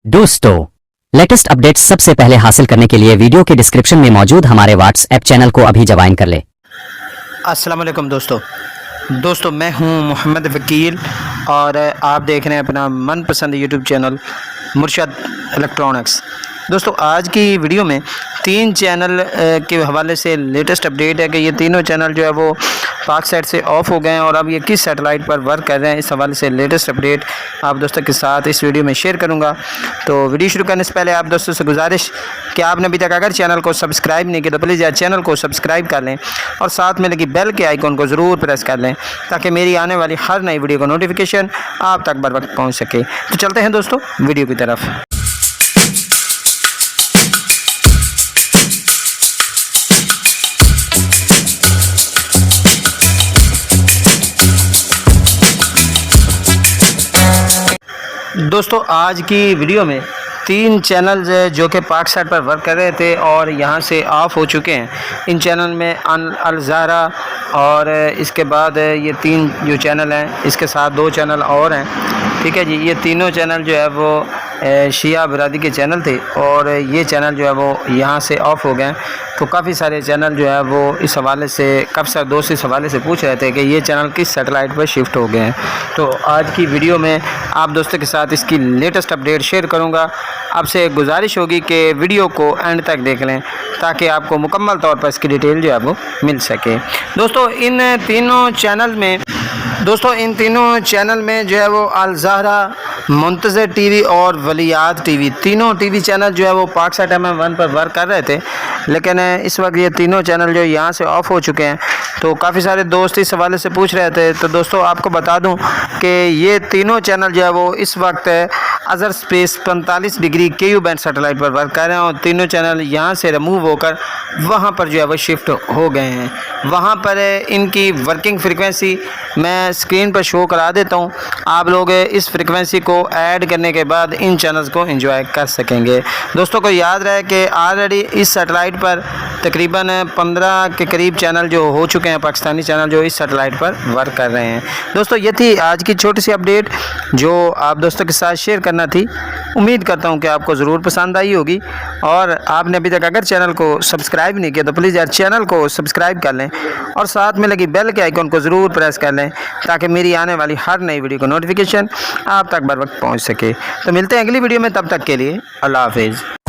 दोस्तों, latest updates सबसे पहले हासिल करने के लिए वीडियो के डिस्क्रिप्शन में मौजूद हमारे व्हाट्सएप चैनल को अभी ज्वाइन कर ले। अस्सलाम वालेकुम दोस्तों मैं हूं मोहम्मद वकील और आप देख रहे हैं अपना मनपसंद यूट्यूब चैनल मुर्शद इलेक्ट्रॉनिक्स। दोस्तों आज की वीडियो में 3 चैनल के हवाले से लेटेस्ट अपडेट है कि ये तीनों चैनल जो है वो पाक साइड से ऑफ हो गए हैं और अब ये किस सैटेलाइट पर वर्क कर रहे हैं, इस हवाले से लेटेस्ट अपडेट आप दोस्तों के साथ इस वीडियो में शेयर करूंगा। तो वीडियो शुरू करने से पहले आप दोस्तों से गुजारिश कि आपने अभी तक अगर चैनल को सब्सक्राइब नहीं किया तो प्लीज़ यार चैनल को सब्सक्राइब कर लें और साथ में लगी बेल के आइकॉन को ज़रूर प्रेस कर लें ताकि मेरी आने वाली हर नई वीडियो का नोटिफिकेशन आप तक बर वक्त पहुँच सके। तो चलते हैं दोस्तों वीडियो की तरफ। दोस्तों आज की वीडियो में 3 चैनल्स जो कि पाक साइड पर वर्क कर रहे थे और यहाँ से ऑफ हो चुके हैं। इन चैनल में अल ज़हरा और इसके बाद ये 3 जो चैनल हैं, इसके साथ 2 चैनल और हैं। ठीक है जी, ये तीनों चैनल जो है वो शिया बरादरी के चैनल थे और ये चैनल जो है वो यहाँ से ऑफ हो गए। तो काफ़ी सारे चैनल जो है वो इस हवाले से काफ़ी सारे दोस्त इस हवाले से पूछ रहे थे कि ये चैनल किस सैटेलाइट पर शिफ्ट हो गए हैं। तो आज की वीडियो में आप दोस्तों के साथ इसकी लेटेस्ट अपडेट शेयर करूँगा। आपसे गुजारिश होगी कि वीडियो को एंड तक देख लें ताकि आपको मुकम्मल तौर पर इसकी डिटेल जो है वो मिल सके। दोस्तों इन तीनों चैनल में जो है वो अल ज़हरा, मुंतज़िर टीवी और वलियात टीवी, तीनों टीवी चैनल जो है वो पाक साइड MM1 पर वर्क कर रहे थे, लेकिन इस वक्त ये तीनों चैनल जो यहाँ से ऑफ हो चुके हैं। तो काफ़ी सारे दोस्त इस हवाले से पूछ रहे थे। तो दोस्तों आपको बता दूं कि ये तीनों चैनल जो है वो इस वक्त Azhar space 45 degree KU band satellite पर वर्क कर रहे हैं और तीनों चैनल यहाँ से रिमूव होकर वहाँ पर जो है वो शिफ्ट हो गए हैं। वहाँ पर इनकी वर्किंग फ्रिक्वेंसी मैं स्क्रीन पर शो करा देता हूँ। आप लोग इस फ्रिक्वेंसी को ऐड करने के बाद इन चैनल्स को एंजॉय कर सकेंगे। दोस्तों को याद रहे कि ऑलरेडी इस सैटेलाइट पर तकरीबन 15 के करीब चैनल जो हो चुके हैं, पाकिस्तानी चैनल जो इस सैटेलाइट पर वर्क कर रहे हैं। दोस्तों ये थी आज की छोटी सी अपडेट जो आप दोस्तों के साथ शेयर करना थी। उम्मीद करता हूँ कि आपको ज़रूर पसंद आई होगी और आपने अभी तक अगर चैनल को सब्सक्राइब नहीं किया तो प्लीज़ यार चैनल को सब्सक्राइब कर लें और साथ में लगी बेल के आइकॉन को ज़रूर प्रेस कर लें ताकि मेरी आने वाली हर नई वीडियो का नोटिफिकेशन आप तक बर वक्त पहुँच सके। तो मिलते हैं अगली वीडियो में, तब तक के लिए अल्लाह हाफिज़।